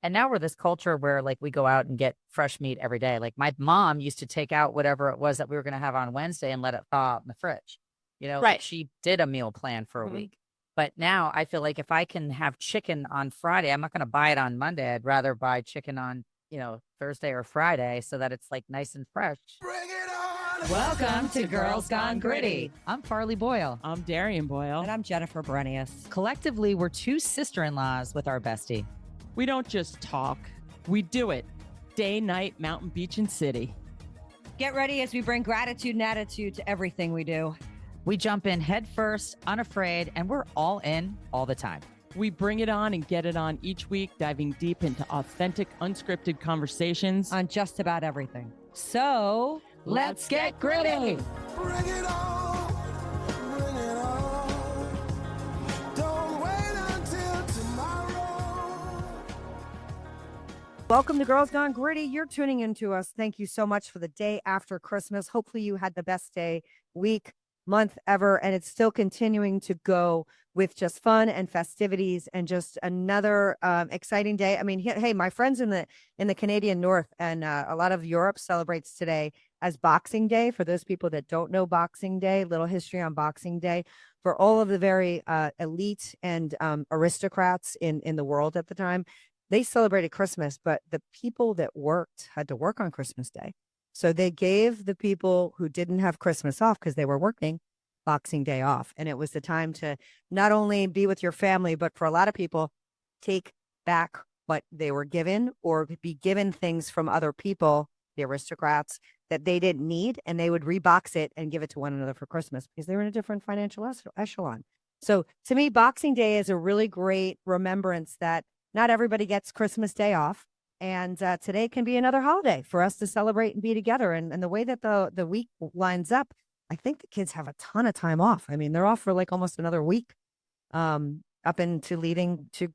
And now we're this culture where like we go out and get fresh meat every day. Like my mom used to take out whatever it was that we were going to have on Wednesday and let it thaw out in the fridge. Like Right. she did a meal plan for a Mhm. week. But now I feel like if I can have chicken on Friday, I'm not going to buy it on Monday. I'd rather buy chicken on, Thursday or Friday so that it's like nice and fresh. Bring it on. Welcome to Girls Gone Gritty. I'm Farley Boyle. I'm Darian Boyle. And I'm Jennifer Brenius. Collectively, we're two sister-in-laws with our bestie. We don't just talk, we do it. Day, night, mountain, beach, and city. Get ready as we bring gratitude and attitude to everything we do. We jump in head first, unafraid, and we're all in all the time. We bring it on and get it on each week, diving deep into authentic, unscripted conversations On just about everything. So Let's get gritty. Bring it on. Bring it on. Don't wait until tomorrow. welcome to Girls Gone Gritty. You're tuning into us. Thank you so much for the day after Christmas. Hopefully you had the best day, week, month ever, and it's still continuing to go with just fun and festivities and just another exciting day. I mean, hey, my friends in the Canadian North and a lot of Europe celebrates today as Boxing Day. For those people that don't know Boxing Day, little history on Boxing Day. For all of the very elite and aristocrats in the world at the time, they celebrated Christmas, but the people that worked had to work on Christmas Day. So they gave the people who didn't have Christmas off because they were working Boxing Day off. And it was the time to not only be with your family, but for a lot of people, take back what they were given or be given things from other people, the aristocrats, that they didn't need. And they would rebox it and give it to one another for Christmas because they were in a different financial echelon. So to me, Boxing Day is a really great remembrance that not everybody gets Christmas Day off. And today can be another holiday for us to celebrate and be together. And the way that the week lines up, I think the kids have a ton of time off. I mean, they're off for like almost another week up into leading to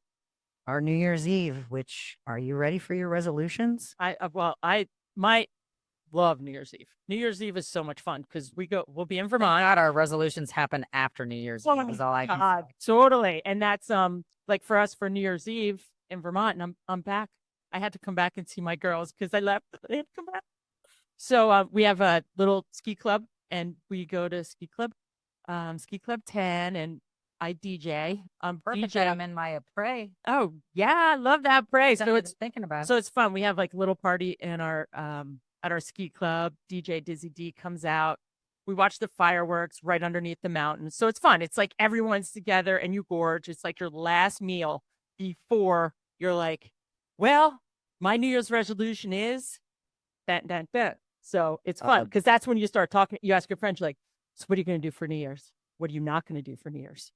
our New Year's Eve, which are you ready for your resolutions? I might love New Year's Eve. New Year's Eve is so much fun because we'll be in Vermont. God, our resolutions happen after New Year's Eve is all I can God, say. totally. And that's like for us for New Year's Eve in Vermont, and I'm back. I had to come back and see my girls because I left. They had to come back. So we have a little ski club, and we go to ski club 10, and I DJ. Perfect. DJ. I'm in my prey. Oh yeah, I love that praise. So it's thinking about. so it's fun. We have like a little party in our at our ski club. DJ Dizzy D comes out. We watch the fireworks right underneath the mountain. So it's fun. It's like everyone's together and you gorge. It's like your last meal before you're like, well, my New Year's resolution is that. So it's fun because that's when you start talking. You ask your friends, you're like, so what are you going to do for New Year's? What are you not going to do for New Year's?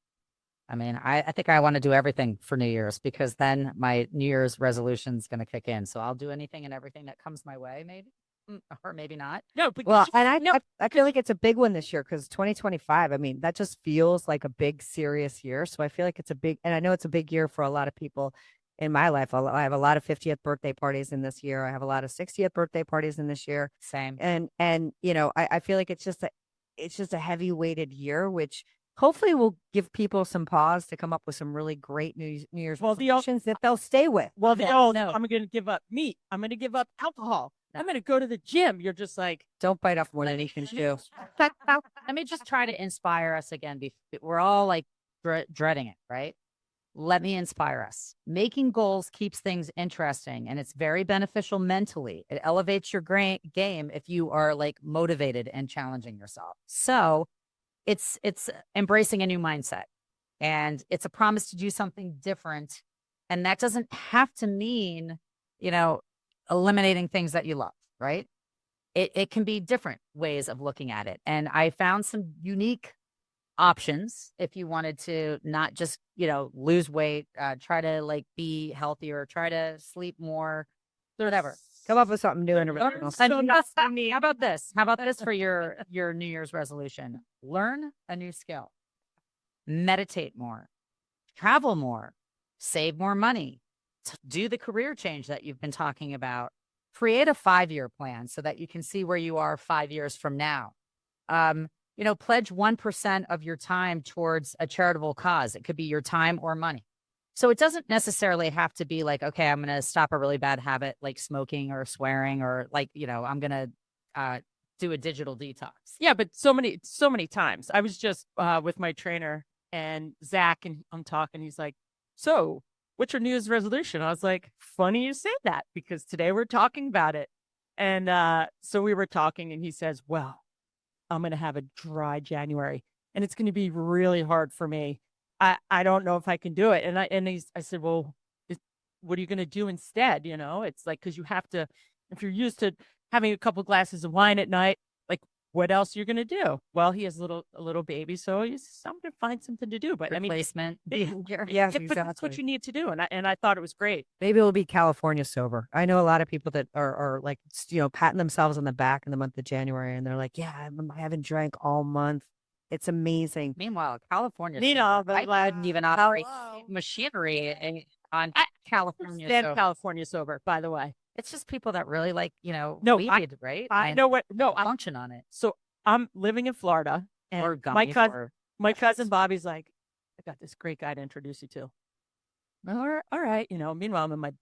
I mean, I think I want to do everything for New Year's because then my New Year's resolution is going to kick in. So I'll do anything and everything that comes my way, maybe, or maybe not. No, but Well, and I feel like it's a big one this year because 2025, I mean, that just feels like a big, serious year. So I feel like it's a big, and I know it's a big year for a lot of people in my life. I have a lot of 50th birthday parties in this year. I have a lot of 60th birthday parties in this year. Same. And I feel like it's just a heavy weighted year, which hopefully will give people some pause to come up with some really great New Year's resolutions that they'll stay with. Well, no. I'm going to give up meat. I'm going to give up alcohol. I'm going to go to the gym. You're just like, Don't bite off more than you can chew. Let me just try to inspire us again. We're all like dreading it, right? Let me inspire us. Making goals keeps things interesting and it's very beneficial mentally. It elevates your game if you are like motivated and challenging yourself. So it's embracing a new mindset and it's a promise to do something different. And that doesn't have to mean, eliminating things that you love, right? It can be different ways of looking at it. And I found some unique options if you wanted to not just, lose weight, try to like be healthier, try to sleep more, whatever. Come up with something new and original. How about this? How about this for your New Year's resolution? Learn a new skill, meditate more, travel more, save more money, do the career change that you've been talking about, create a 5-year plan so that you can see where you are 5 years from now. Pledge 1% of your time towards a charitable cause. It could be your time or money. So it doesn't necessarily have to be like, okay, I'm going to stop a really bad habit like smoking or swearing or like, I'm going to do a digital detox. Yeah, but so many times. I was just with my trainer and Zach, and I'm talking. He's like, "So, what's your New Year's resolution?" I was like, "Funny you say that because today we're talking about it." And so we were talking, and he says, "Well, I'm going to have a dry January, and it's going to be really hard for me. I don't know if I can do it." I said, "Well, what are you going to do instead? It's like because you have to, if you're used to having a couple glasses of wine at night, like what else are you going to do?" Well, he has a little baby, so I'm going to find something to do. But Replacement. Yes, but that's what you need to do, and I thought it was great. Maybe it'll be California sober. I know a lot of people that are like, patting themselves on the back in the month of January, and they're like, "Yeah, I haven't drank all month. It's amazing." Meanwhile, California, Nina, I couldn't even operate machinery on California. Stand So California sober, by the way. it's just people that really like, No, weed, right? I And know what. No, function on it. so I'm living in Florida, and Or my gummies. my cousin Bobby's like, "I got this great guy to introduce you to." All right. Meanwhile, I'm in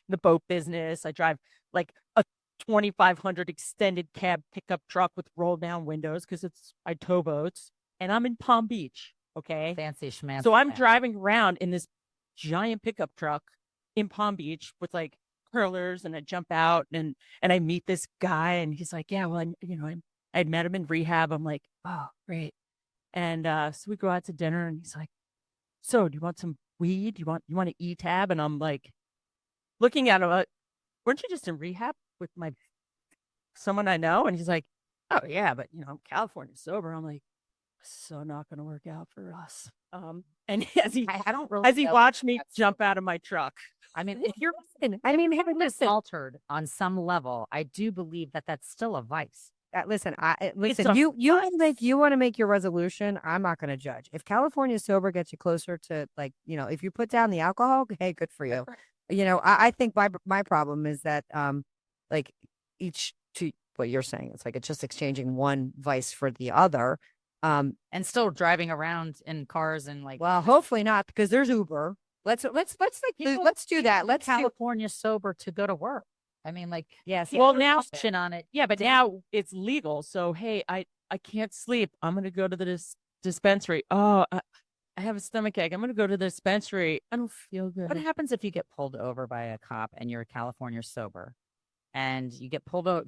the boat business. I drive like a 2,500 extended cab pickup truck with roll down windows because I tow boats, and I'm in Palm Beach. Okay. Fancy schmancy. So I'm man. driving around in this giant pickup truck in Palm Beach with like curlers, and I jump out and I meet this guy, and he's like, "Yeah, well, I'd met him in rehab." I'm like, "Oh, great." And so we go out to dinner, and he's like, "So, do you want some weed? You want to e-tab?" And I'm like, looking at him, "Weren't you just in rehab with someone I know?" And he's like, "Oh yeah, but I'm California sober." I'm like, "So not going to work out for us." And I don't really as he know watched me that's- jump out of my truck. I mean, if you're Listen, altered on some level, I do believe that that's still a vice. listen, a you want to make your resolution. I'm not going to judge. If California sober gets you closer to, like, if you put down the alcohol, hey, good for you. I think my problem is that like each to what you're saying, it's like it's just exchanging one vice for the other. And still driving around in cars and like, Well, hopefully not, because there's Uber. Let's do that. Let's do California sober to go to work. I mean, like, yes. Well, now, option on it. yeah, but now it's legal. So, hey, I can't sleep. I'm going to go to the dispensary. Oh, I have a stomach ache. I'm going to go to the dispensary. I don't feel good. What happens if you get pulled over by a cop and you're California sober and you get pulled over?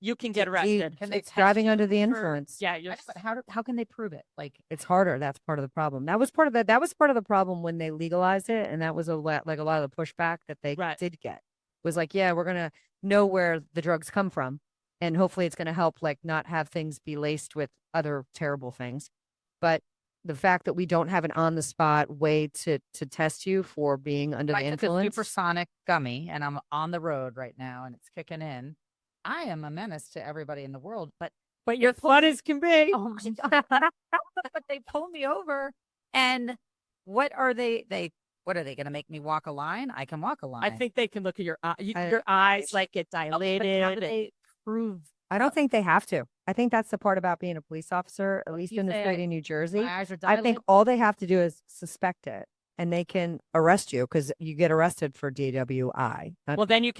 You can get arrested. It's driving under the For- influence. Yeah, I know, but how can they prove it? Like, It's harder. That's part of the problem. That was part of the problem when they legalized it, and that was a lot of the pushback that they Right. did get. Was like, yeah, we're gonna know where the drugs come from, and hopefully it's gonna help, like, not have things be laced with other terrible things. But the fact that we don't have an on the spot way to test you for being under the I took a influence. supersonic gummy and I'm on the road right now and it's kicking in. I am a menace to everybody in the world, but But you're fun as can be. oh my God. But they pull me over and what are they going to make me walk a line? I can walk a line. I think they can look at your I- your eyes like get Oh, but dilated. how do they prove I don't think they have to. I think that's the part about being a police officer, at least you in the say state of New Jersey. my eyes are I think dilated? all they have to do is suspect it, and they can arrest you because you get arrested for DWI. Well, then you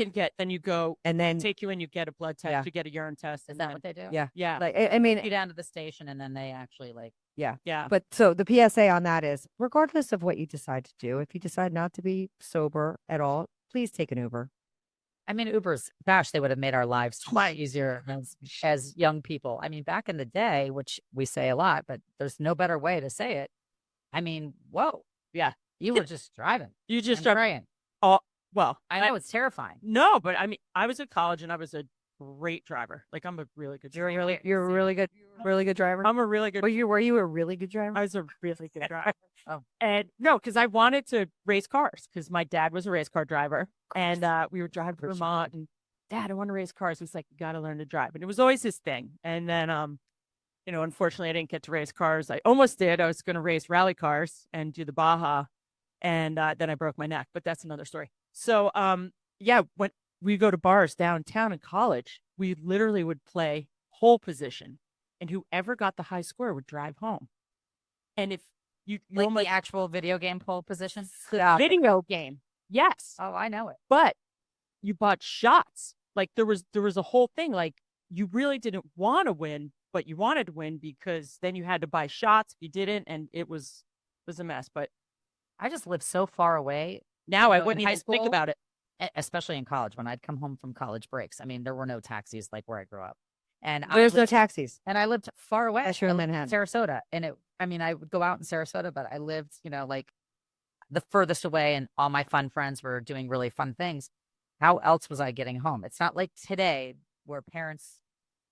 go and then take you in, you get a blood test, Yeah. you get a urine test. Is and that then- what they do? yeah, Yeah. like I mean, You down to the station and then they actually like Yeah. but so the PSA on that is, regardless of what you decide to do, if you decide not to be sober at all, please take an Uber. I mean, Ubers, gosh, they would have made our lives so much easier as young people. I mean, back in the day, which we say a lot, but there's no better way to say it. I mean, whoa. Yeah. You were just driving. You just and drive. praying. Well, I know it's terrifying. no, but I mean, I was in college and I was a great driver. Like I'm a really good driver. You're a really good driver. I'm a really good. Were you a really good driver? I was a really good driver. Oh. And no, because I wanted to race cars because my dad was a race car driver, and we were driving to Vermont. And Dad, I want to race cars. He was like, "You got to learn to drive," and it was always his thing. And then, unfortunately, I didn't get to race cars. I almost did. I was going to race rally cars and do the Baja, and then I broke my neck. But that's another story. So, when we go to bars downtown in college, we literally would play pole position, and whoever got the high score would drive home. And if You Like almost the actual video game pole position. video game. Yes. Oh, I know it. But you bought shots. Like there was a whole thing. Like you really didn't want to win, but you wanted to win because then you had to buy shots if you didn't, and it was a mess. But I just live so far away. now I in wouldn't high even think school, about it. especially in college when I'd come home from college breaks. I mean, there were no taxis like where I grew up, and There's no taxis. and I lived far away. Unless you're in I lived Manhattan. Sarasota, and I would go out in Sarasota, but I lived, like the furthest away, and all my fun friends were doing really fun things. How else was I getting home? It's not like today where parents,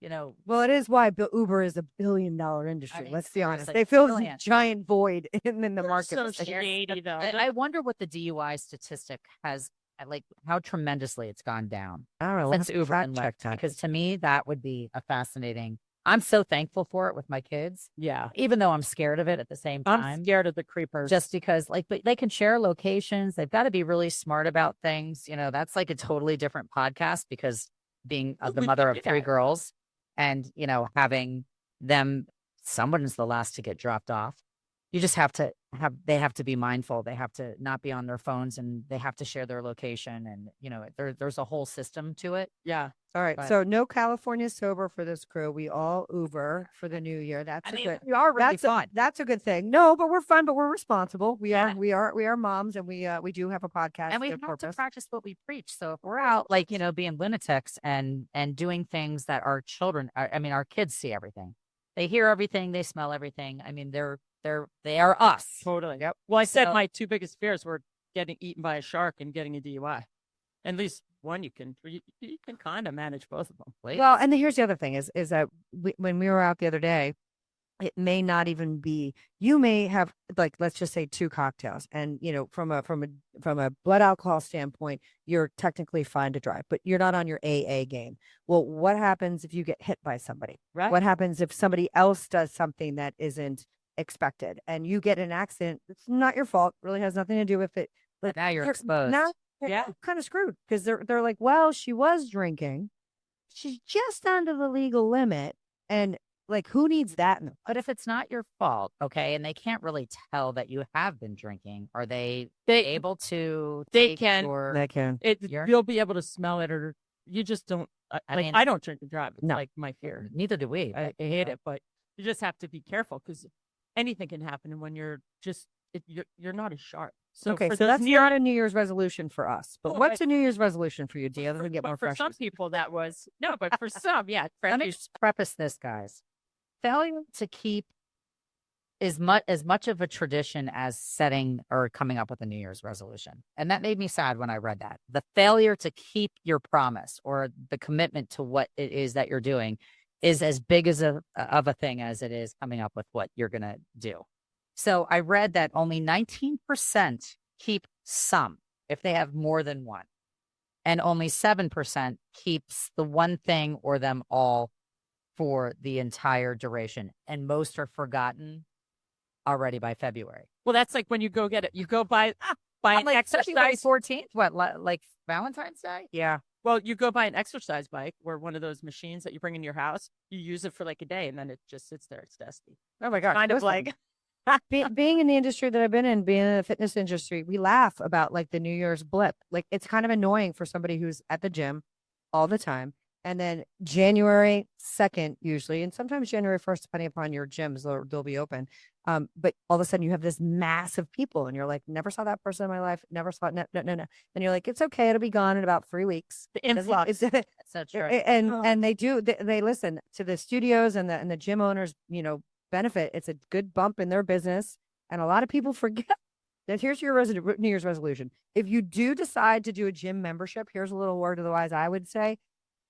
Well, it is why Uber is a billion-dollar industry. mean, Let's be honest. seriously, They fill this brilliant. giant void in the They're market. so shady, though. I wonder what the DUI statistic has, like how tremendously it's gone down I don't know. since Let's Uber fact and check Lyft. that. Because to me, that would be a fascinating. I'm so thankful for it with my kids, Yeah. even though I'm scared of it at the same time. I'm scared of the creepers. Just because, but they can share locations. They've got to be really smart about things. That's like a totally different podcast because being the we mother can of do 3 that. girls and, having them, someone's the last to get dropped off. You just have to they have to be mindful. They have to not be on their phones and they have to share their location. And, there's a whole system to it. Yeah. All right. But- So no California sober for this crew. We all Uber for the new year. That's I a mean, good. we are really That's fun. that's a good thing. No, but we're fun, but we're responsible. We Yeah. are moms, and we do have a podcast. And we for have to purpose. practice what we preach. So if we're out, like, being lunatics and doing things that our children, our kids see everything. They hear everything. They smell everything. I mean, they are us. Totally. Yep. Well, I said So- my 2 biggest fears were getting eaten by a shark and getting a DUI. At least one you can kind of manage both of them. Well, and here's the other thing is that when we were out the other day, it may not even be. You may have, like, let's just say 2 cocktails, and from a blood alcohol standpoint, you're technically fine to drive, but you're not on your AA game. Well, what happens if you get hit by somebody? Right. What happens if somebody else does something that isn't expected and you get in an accident? It's not your fault. Really has nothing to do with it. But Now you're they're- exposed. Now, Yeah. kind of screwed because they're like, well, she was drinking. She's just under the legal limit. And like, who needs that? But if it's not your fault, okay, and they can't really tell that you have been drinking, are they They able to? they take can- your- They can. Urine? You'll be able to smell it, or you just don't. I Like mean- I don't drink and drive. It's No. like my fear. Neither do we. I but, hate it, but you just have to be careful because anything can happen. And when you're just you're not as sharp. So Okay, for so those that's not a New Year's resolution for us. But Oh, what's I- a New Year's resolution for you, Dia? Other get but more for fresh. some people that was no, but for some, yeah. Let me fresh- just preface this, guys. Failure to keep is as much of a tradition as setting or coming up with a New Year's resolution. And that made me sad when I read that. The failure to keep your promise or the commitment to what it is that you're doing is as big as of a thing as it is coming up with what you're going to do. So I read that only 19% keep some if they have more than one. And only 7% keeps the one thing or them all for the entire duration. And most are forgotten already by February. well, that's like when you go get it. You go buy an February exercise. 14th, what, like Valentine's Day? Yeah. Well, you go buy an exercise bike or one of those machines that you bring in your house. You use it for like a day, and then it just sits there. It's dusty. Oh my God. Kind of listen, like being in the industry that I've been in, being in the fitness industry, we laugh about like the New Year's blip. Like it's kind of annoying for somebody who's at the gym all the time. And then January 2nd, usually, and sometimes January 1st, depending upon your gyms, they'll be open. But all of a sudden you have this mass of people and you're like, never saw that person in my life. Never saw it. No. And you're like, it's okay. It'll be gone in about 3 weeks. the influx. It's- That's so true. and they do they listen to the studios and the gym owners benefit. It's a good bump in their business, and a lot of people forget that. Here's your New Year's resolution: if you do decide to do a gym membership, here's a little word of the wise. I would say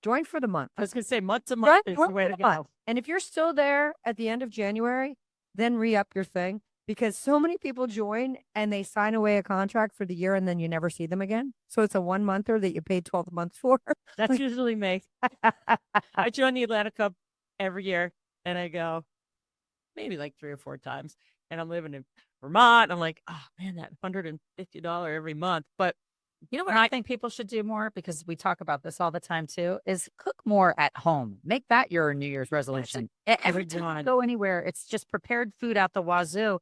join for the month. I was gonna say month to month is the Join way for to the go. month. And if you're still there at the end of January, then re-up your thing, because so many people join and they sign away a contract for the year and then you never see them again. So it's a 1-monther that you paid 12 months for. That's usually me. I join the Atlanta Cup every year, and I go maybe like 3 or 4 times. And I'm living in Vermont. I'm like, oh man, that $150 every month. But You know what I think people should do more, because we talk about this all the time too, is cook more at home. Make that your New Year's resolution. Every time you one. go anywhere, it's just prepared food out the wazoo.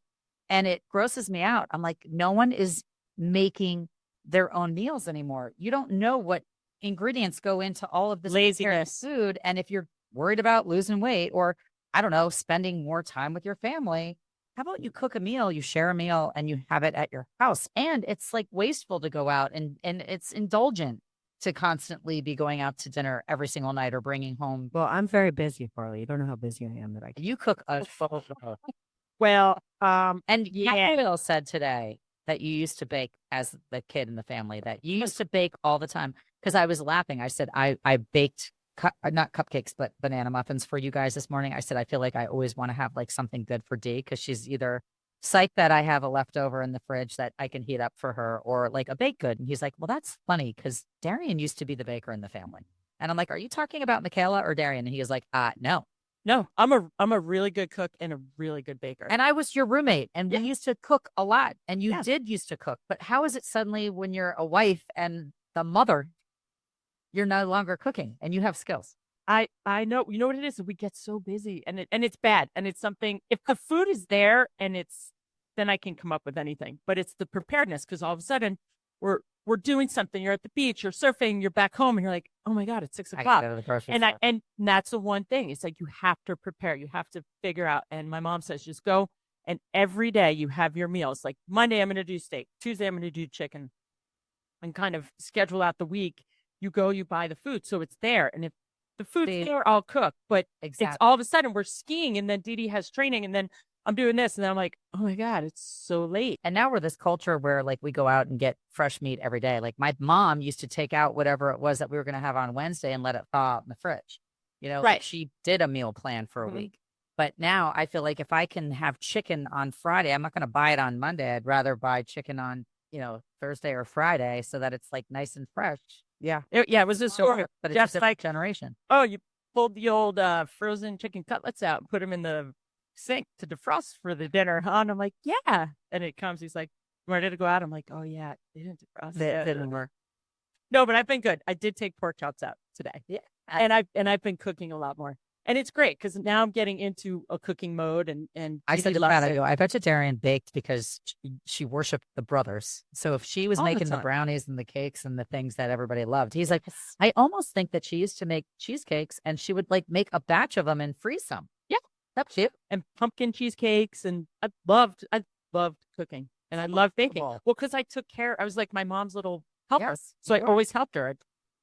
And it grosses me out. I'm like, no one is making their own meals anymore. You don't know what ingredients go into all of this prepared Laziness. food. And if you're worried about losing weight or, I don't know, spending more time with your family, how about you cook a meal, you share a meal, and you have it at your house? And it's like wasteful to go out and it's indulgent to constantly be going out to dinner every single night or bringing home. Well, I'm very busy, Farley. You don't know how busy I am that I can. You cook a Well, and yeah. Gabrielle said today that you used to bake as the kid in the family, that you used to bake all the time. Because I was laughing. I said, I baked not cupcakes, but banana muffins for you guys this morning. I said, I feel like I always want to have like something good for Dee because she's either psyched that I have a leftover in the fridge that I can heat up for her or like a baked good. And he's like, well, that's funny because Darian used to be the baker in the family. And I'm like, are you talking about Michaela or Darian? And he was like, no. No, I'm a really good cook and a really good baker. And I was your roommate and we used to cook a lot and you Yeah. did used to cook. But how is it suddenly when you're a wife and the mother, you're no longer cooking and you have skills? I know, you know what it is? We get so busy and it's bad. And it's something, if the food is there and then I can come up with anything, but it's the preparedness. Cause all of a sudden we're doing something. You're at the beach, you're surfing, you're back home and you're like, oh my God, it's 6 I o'clock. gotta go to the grocery And store. and that's the one thing. It's like, you have to prepare, you have to figure out. And my mom says, just go. And every day you have your meals. Like Monday, I'm going to do steak. Tuesday, I'm going to do chicken, and kind of schedule out the week. You go, you buy the food. So it's there. And if the food's there, I'll cook. But Exactly. it's all of a sudden we're skiing and then Dee Dee has training and then I'm doing this. And then I'm like, oh my God, it's so late. And now we're this culture where like we go out and get fresh meat every day. Like my mom used to take out whatever it was that we were going to have on Wednesday and let it thaw out in the fridge. You know, like Right. she did a meal plan for a Mhm. week. But now I feel like if I can have chicken on Friday, I'm not going to buy it on Monday. I'd rather buy chicken on, Thursday or Friday so that it's like nice and fresh. Yeah. It was a story. But it's Jeff's just like, generation. oh, you pulled the old frozen chicken cutlets out and put them in the sink to defrost for the dinner, huh? And I'm like, yeah. And it comes, he's like, you ready to go out? I'm like, oh yeah, they didn't defrost. That didn't work. No, but I've been good. I did take pork chops out today. Yeah. And I've been cooking a lot more. And it's great because now I'm getting into a cooking mode and I Dee said Dee to loves Pat, it. I go, I bet you Darian baked because she worshipped the brothers. So if she was All the making the time. brownies and the cakes and the things that everybody loved, he's like, I almost think that she used to make cheesecakes and she would like make a batch of them and freeze some. Yeah. That's cute. And pumpkin cheesecakes. And I loved cooking and I love baking. Wonderful. Well, because I took care, I was like my mom's little helper. Yes, So I you are. always helped her. I'd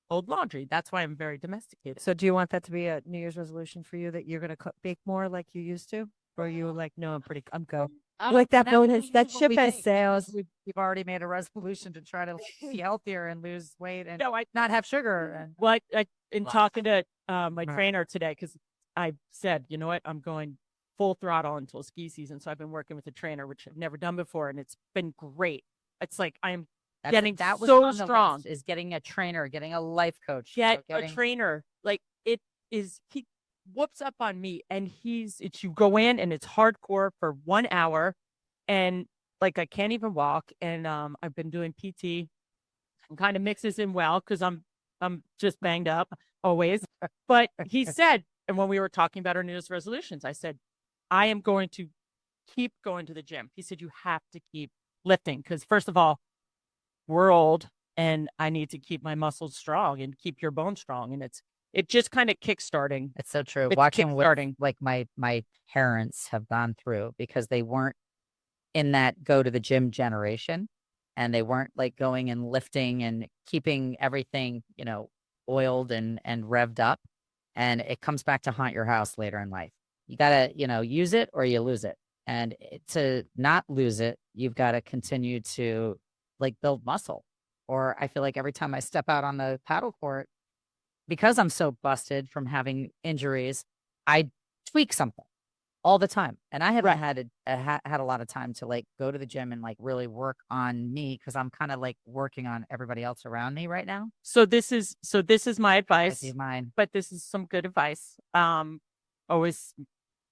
fold laundry. That's why I'm very domesticated. So do you want that to be a New Year's resolution for you that you're going to bake more like you used to? Or you were like, no, I'm go. Like that bonus, that ship has sails. We've already made a resolution to try to be healthier and lose weight and No, I not have sugar. And well, I in Wow. talking to my Right. trainer today, because I said, you know what, I'm going full throttle until ski season. So I've been working with a trainer, which I've never done before, and it's been great. It's like I'm getting that was so on the strong. list, is getting a trainer, getting a life coach. Get so getting, a trainer. Like it is, he whoops up on me, and it's you go in and it's hardcore for 1 hour, and like I can't even walk, and I've been doing PT, and kind of mixes in well because I'm just banged up always. But he said, and when we were talking about our New Year's resolutions, I said, I am going to keep going to the gym. He said, you have to keep lifting because first of all, we're old and I need to keep my muscles strong and keep your bones strong. And it just kind of kickstarting. It's so true. It's Watching what kickstarting. like my parents have gone through because they weren't in that go to the gym generation and they weren't like going and lifting and keeping everything, oiled and revved up. And it comes back to haunt your house later in life. You got to, use it or you lose it. And to not lose it, you've got to continue to like build muscle. Or I feel like every time I step out on the paddle court, because I'm so busted from having injuries, I tweak something all the time. And I haven't had a lot of time to like go to the gym and like really work on me because I'm kind of like working on everybody else around me right now. So this is my I advice, see mine. but this is some good advice. Always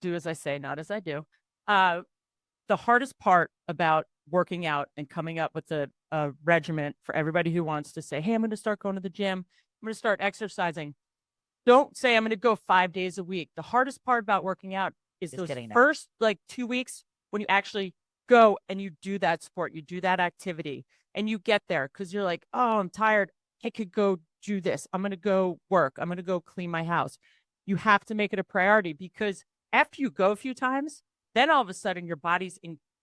do as I say, not as I do. The hardest part about working out and coming up with a regimen for everybody who wants to say, hey, I'm going to start going to the gym. I'm going to start exercising. Don't say I'm going to go 5 days a week. The hardest part about working out is Just those getting there. first like 2 weeks when you actually go and you do that sport, you do that activity, and you get there because you're like, oh, I'm tired. I could go do this. I'm going to go work. I'm going to go clean my house. You have to make it a priority because after you go a few times, then all of a sudden your body's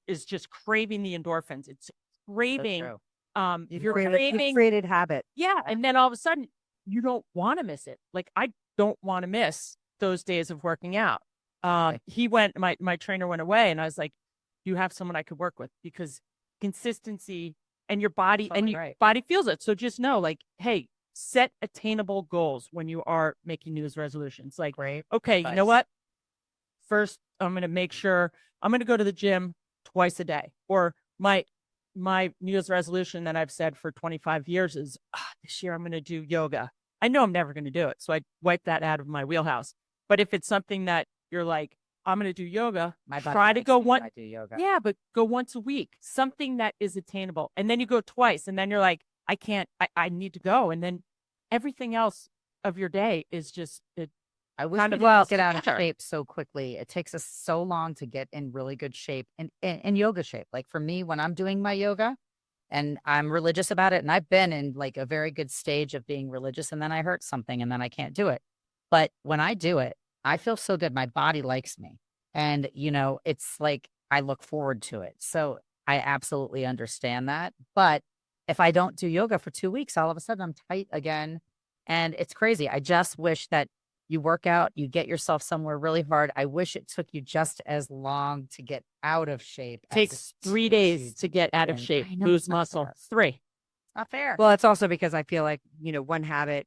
is just craving the endorphins. It's craving. true. You're You've craving. created habit. Yeah. And then all of a sudden you don't want to miss it. Like I don't want to miss those days of working out. My trainer went away and I was like, do you have someone I could work with? Because consistency and your body your body feels it. So just know like, hey, set attainable goals when you are making New Year's resolutions. Like, okay, you know what? First, I'm going to make sure I'm going to go to the gym twice a day. Or my New Year's resolution that I've said for 25 years is this year I'm going to do yoga. I know I'm never going to do it. So I wipe that out of my wheelhouse. But if it's something that you're like, I'm going to do yoga, try to go one. I do yoga. Yeah, but go once a week, something that is attainable. And then you go twice and then you're like, I can't, I need to go. And then everything else of your day is just I wish kind we of didn't get out of together. shape so quickly. It takes us so long to get in really good shape and in yoga shape. Like for me, when I'm doing my yoga and I'm religious about it, and I've been in like a very good stage of being religious, and then I hurt something and then I can't do it. But when I do it, I feel so good. My body likes me. And, it's like I look forward to it. So I absolutely understand that. But if I don't do yoga for 2 weeks, all of a sudden I'm tight again. And it's crazy. I just wish that you work out, you get yourself somewhere really hard. I wish it took you just as long to get out of shape. Takes 3 days to get out of shape, lose muscle. 3. Not fair. Well, it's also because I feel like, one habit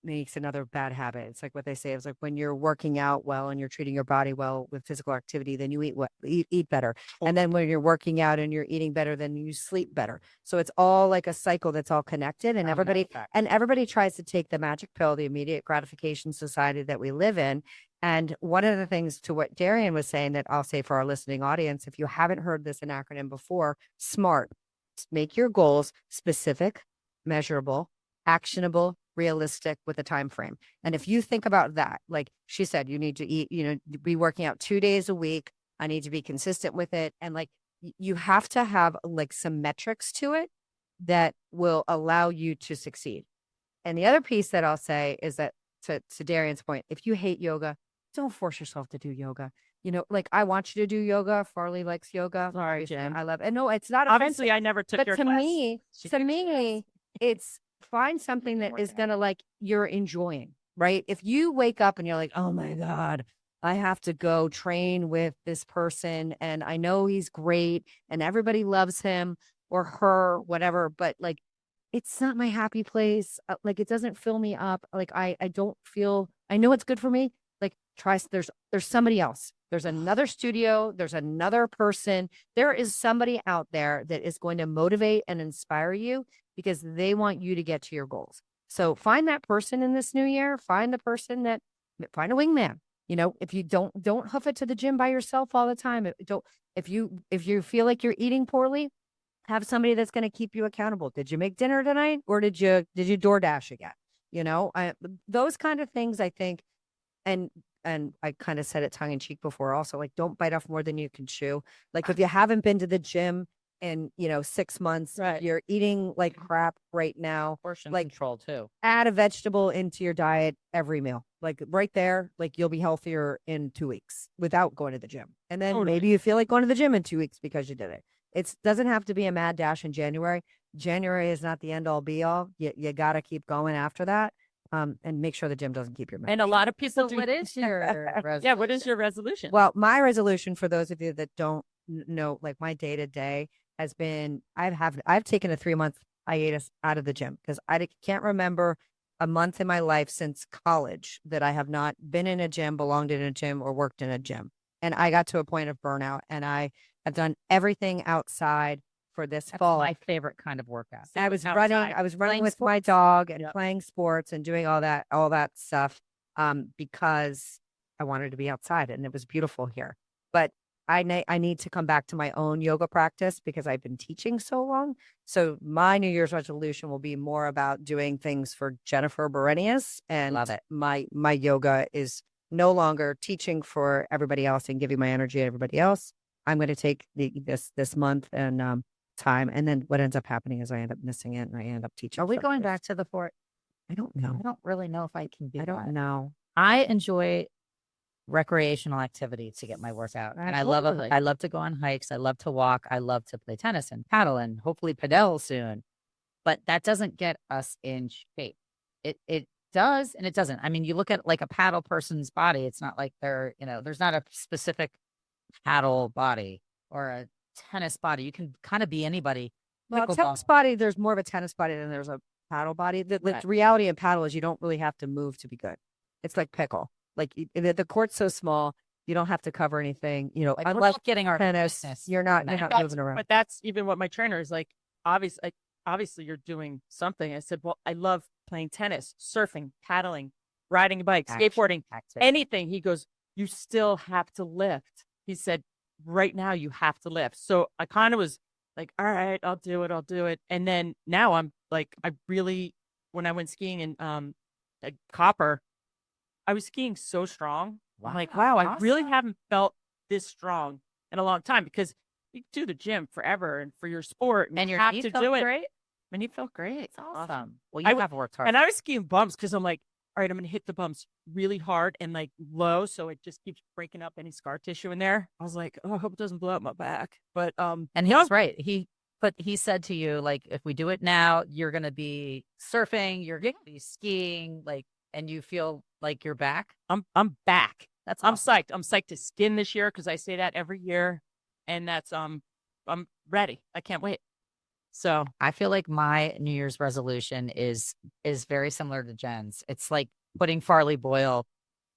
makes another bad habit. It's like what they say. It's like when you're working out well and you're treating your body well with physical activity, then you eat better. And then when you're working out and you're eating better, then you sleep better. So it's all like a cycle that's all connected. And everybody tries to take the magic pill, the immediate gratification society that we live in. And one of the things to what Darian was saying that I'll say for our listening audience, if you haven't heard this in acronym before, SMART. Make your goals specific, measurable, actionable, realistic with a time frame. And if you think about that, like she said, you need to eat, be working out 2 days a week. I need to be consistent with it. And like, you have to have like some metrics to it that will allow you to succeed. And the other piece that I'll say is that to Darian's point, if you hate yoga, don't force yourself to do yoga. Like I want you to do yoga. Farley likes yoga. Sorry, Jim. I love it. And no, it's not Obviously, I never took but your to class. me, it's find something that is going to like you're enjoying, right? If you wake up and you're like, oh my God, I have to go train with this person and I know he's great and everybody loves him or her, whatever, but like, it's not my happy place. Like it doesn't fill me up. Like I don't feel, I know it's good for me. Like there's somebody else. There's another studio. There's another person. There is somebody out there that is going to motivate and inspire you because they want you to get to your goals. So find that person in this new year. Find a wingman. If you don't hoof it to the gym by yourself all the time. If you feel like you're eating poorly, have somebody that's going to keep you accountable. Did you make dinner tonight or did you DoorDash again? Those kind of things, I think, and I kind of said it tongue in cheek before also, like, don't bite off more than you can chew. Like if you haven't been to the gym in, 6 months, Right. You're eating like crap right now. Portion like control too. add a vegetable into your diet every meal, like right there, like you'll be healthier in 2 weeks without going to the gym. And then Totally. maybe you feel like going to the gym in 2 weeks because you did it. It doesn't have to be a mad dash in January. January is not the end all be all. You got to keep going after that. And make sure the gym doesn't keep your mouth. And a lot of people So do. what is your Yeah, what is your resolution? Well, my resolution for those of you that don't know, like my day to day has been, I've taken a 3-month hiatus out of the gym because I can't remember a month in my life since college that I have not been in a gym, belonged in a gym, or worked in a gym. And I got to a point of burnout, and I have done everything outside for this That's fall. my favorite kind of workout. So I was outside, running playing with my sports. dog and Yep. playing sports and doing all that stuff because I wanted to be outside and it was beautiful here. But I need to come back to my own yoga practice because I've been teaching so long. So my New Year's resolution will be more about doing things for Jennifer Berenius, and Love it. my yoga is no longer teaching for everybody else and giving my energy to everybody else. I'm going to take this month and time. And then what ends up happening is I end up missing it and I end up teaching. Are we stuff going that's- back to the fort? I don't know. I don't really know if I can do I don't that. know. I enjoy recreational activity to get my workout. And I Absolutely. love to go on hikes. I love to walk. I love to play tennis and paddle and hopefully padel soon. But that doesn't get us in shape. It does and it doesn't. I mean, you look at like a paddle person's body, it's not like they're, there's not a specific paddle body or a tennis body. You can kind of be anybody. Well, Pickleball. tennis body, there's more of a tennis body than there's a paddle body. The Right. reality in paddle is you don't really have to move to be good. It's like pickle. Like the court's so small, you don't have to cover anything. Like, we're unless not getting our tennis, fitness you're not in that. moving around. But that's even what my trainer is like. Obviously, you're doing something. I said, well, I love playing tennis, surfing, paddling, riding a bike, skateboarding, Active. anything. He goes, you still have to lift. He said, right now you have to lift. So I kind of was like, all right, I'll do it. And then now I'm like, when I went skiing in at Copper, I was skiing so strong. I'm like, wow, I really haven't felt this strong in a long time because you do the gym forever and for your sport And you your have knee to felt do it. great. And he felt great. It's awesome. Well, I you w- have worked hard. And I was skiing bumps because I'm like, all right, I'm going to hit the bumps really hard and like low. So it just keeps breaking up any scar tissue in there. I was like, oh, I hope it doesn't blow up my back. But, And he was right. He said to you, like, if we do it now, you're going to be surfing, you're going to be skiing, like, and you feel like you're back. I'm back. That's I'm awesome. psyched. I'm psyched to skin this year because I say that every year. And that's, I'm ready. I can't wait. So I feel like my New Year's resolution is very similar to Jen's. It's like putting Farley Boyle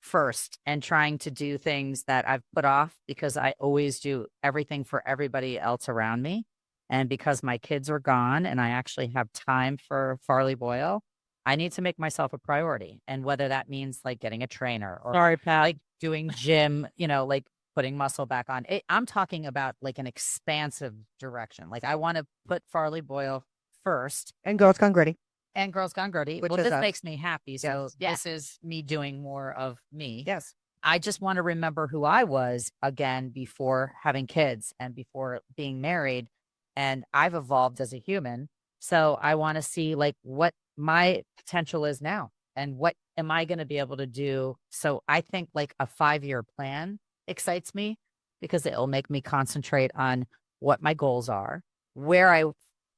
first and trying to do things that I've put off because I always do everything for everybody else around me. And because my kids are gone and I actually have time for Farley Boyle, I need to make myself a priority. And whether that means like getting a trainer or sorry, Pat. like doing gym, like putting muscle back on. I'm talking about like an expansive direction. Like I want to put Farley Boyle first And Girls Gone Gritty. and Girls Gone Gritty. Which Well, is this us. makes me happy. So Yes. this is me doing more of me. Yes. I just want to remember who I was again before having kids and before being married. And I've evolved as a human. So I want to see like what my potential is now and what am I going to be able to do. So I think like a 5-year plan excites me because it'll make me concentrate on what my goals are, where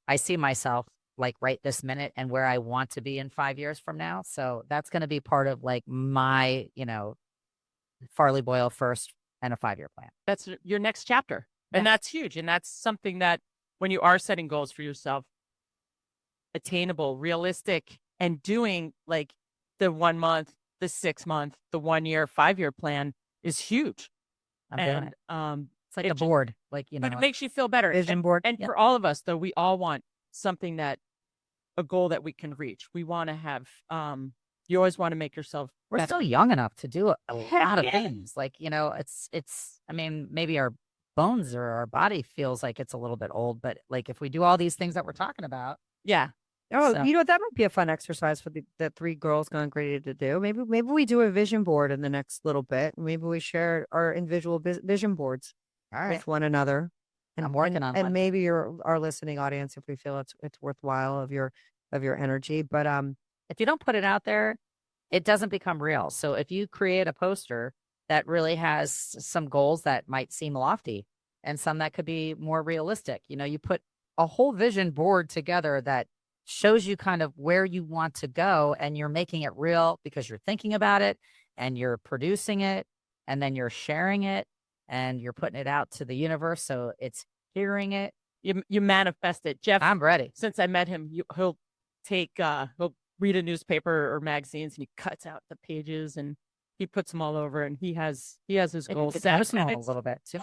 I see myself like right this minute and where I want to be in 5 years from now. So that's going to be part of like my, Farley Boyle first and a 5-year plan. That's your next chapter. And that's huge. And that's something that when you are setting goals for yourself, attainable, realistic, and doing like the 1 month, the 6 month, the 1 year, 5-year plan is huge. I'm doing And it. It's like it a board, like, but it makes you feel better. Vision board. And Yep. for all of us, though, we all want something a goal that we can reach. We want to have, you always want to make yourself we're better. still young enough to do a lot of yeah. things. Like, I mean, maybe our bones or our body feels like it's a little bit old, but like if we do all these things that we're talking about, Yeah. Oh, So- you know what? That might be a fun exercise for the 3 girls gone gritty to do. Maybe we do a vision board in the next little bit. Maybe we share our individual vision boards all right, with one another. I'm working on and one. maybe our listening audience, if we feel it's worthwhile of your energy. But If you don't put it out there, it doesn't become real. So if you create a poster that really has some goals that might seem lofty and some that could be more realistic, you put a whole vision board together that shows you kind of where you want to go and you're making it real because you're thinking about it and you're producing it and then you're sharing it and you're putting it out to the universe. So it's hearing it. You manifest it. Jeff, I'm ready. since I met him, he'll read a newspaper or magazines and he cuts out the pages and he puts them all over and he has his goals It's set. personal And a it's- little bit too,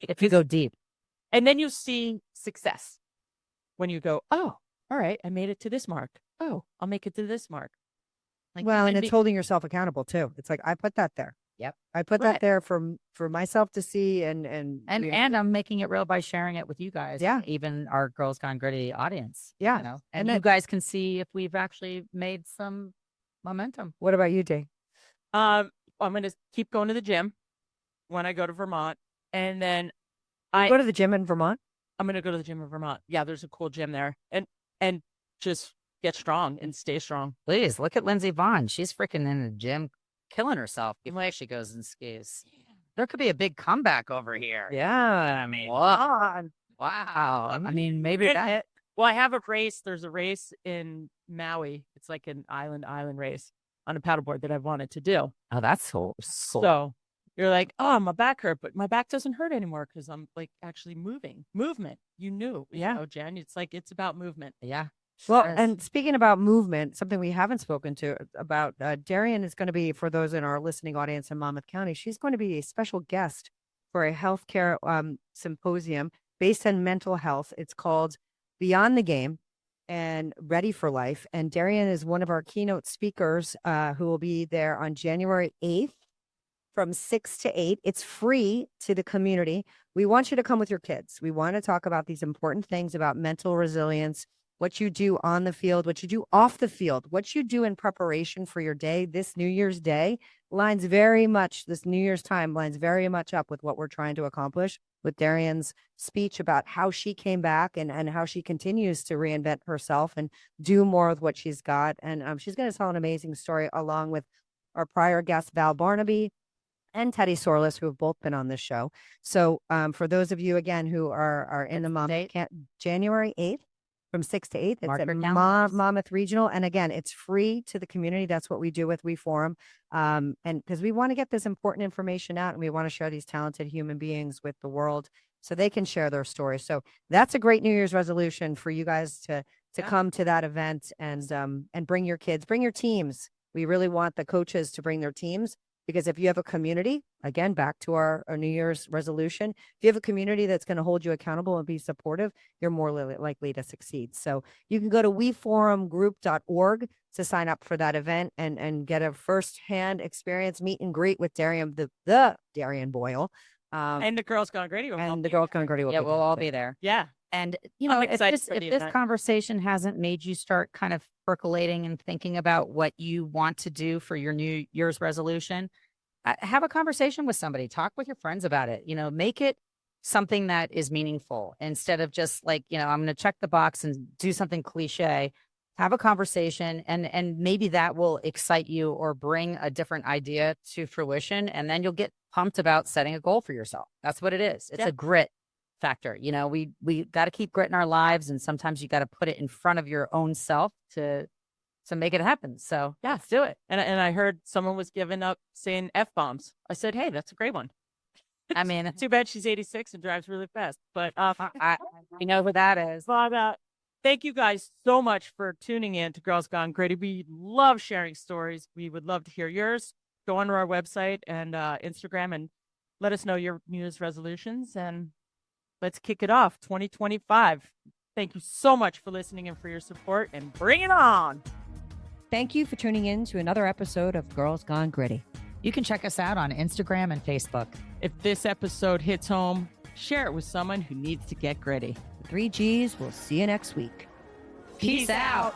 if you go deep. And then you see success when you go, oh, all right, I made it to this mark. Oh, I'll make it to this mark. Like, well, and and it's holding yourself accountable too. It's like I put that there. Yep. I put Right. that there for myself to see and And I'm making it real by sharing it with you guys. Yeah. Even our Girls Gone Gritty audience. Yeah. And And you then- guys can see if we've actually made some momentum. What about you, Dave? I'm going to keep going to the gym when I go to Vermont. And then I- Go to the gym in Vermont. I'm going to go to the gym in Vermont. Yeah, there's a cool gym there. And just get strong and stay strong. Please look at Lindsey Vonn. She's freaking in the gym, killing herself before she goes and skis. There could be a big comeback over here. Yeah. I mean, wow. I mean, maybe that. Well, I have a race. There's a race in Maui. It's like an island race on a paddleboard that I've wanted to do. Oh, that's so. So you're like, oh, my back hurt, but my back doesn't hurt anymore because I'm like actually movement. You knew, Jen. It's like it's about movement. Yeah. Well, Sure is. and speaking about movement, something we haven't spoken to about, Darian is going to be, for those in our listening audience in Monmouth County, she's going to be a special guest for a healthcare symposium based on mental health. It's called Beyond the Game and Ready for Life. And Darian is one of our keynote speakers who will be there on January 8th from 6 to 8. It's free to the community. We want you to come with your kids. We want to talk about these important things about mental resilience, what you do on the field, what you do off the field, what you do in preparation for your day. This New Year's Day this New Year's time lines very much up with what we're trying to accomplish with Darian's speech about how she came back and how she continues to reinvent herself and do more with what she's got. And she's going to tell an amazing story along with our prior guest, Val Barnaby and Teddy Sorlis, who have both been on this show. So for those of you, again, who are in the Monmouth, January 8th, from 6 to 8. It's Mark at your calendars. Monmouth Regional. And again, it's free to the community. That's what we do with WeForum. And because we want to get this important information out and we want to share these talented human beings with the world so they can share their stories. So that's a great New Year's resolution for you guys to come to that event and bring your kids, bring your teams. We really want the coaches to bring their teams, because if you have a community, again, back to our New Year's resolution, if you have a community that's going to hold you accountable and be supportive, you're more likely to succeed. So you can go to weforumgroup.org to sign up for that event and get a firsthand experience, meet and greet with Darian, the Darian Boyle. And the Girls Gone Gritty. And the Girls Gone Gritty will Yeah, be we'll there. all be there. Yeah. And, if excited this, for the if this event. conversation hasn't made you start kind of percolating and thinking about what you want to do for your New Year's resolution, have a conversation with somebody, talk with your friends about it, make it something that is meaningful instead of just like, I'm going to check the box and do something cliche. Have a conversation and maybe that will excite you or bring a different idea to fruition. And then you'll get pumped about setting a goal for yourself. That's what it is. It's a grit factor. We got to keep grit in our lives. And sometimes you got to put it in front of your own self to make it happen. So yeah, let's do it. And I heard someone was giving up saying F-bombs. I said, hey, that's a great one. I mean, Too bad she's 86 and drives really fast. But we know who that is. Thank you guys so much for tuning in to Girls Gone Gritty. We love sharing stories. We would love to hear yours. Go onto our website and Instagram and let us know your New Year's resolutions. And let's kick it off 2025. Thank you so much for listening and for your support, and bring it on. Thank you for tuning in to another episode of Girls Gone Gritty. You can check us out on Instagram and Facebook. If this episode hits home, share it with someone who needs to get gritty. 3 Gs. We'll see you next week. Peace out.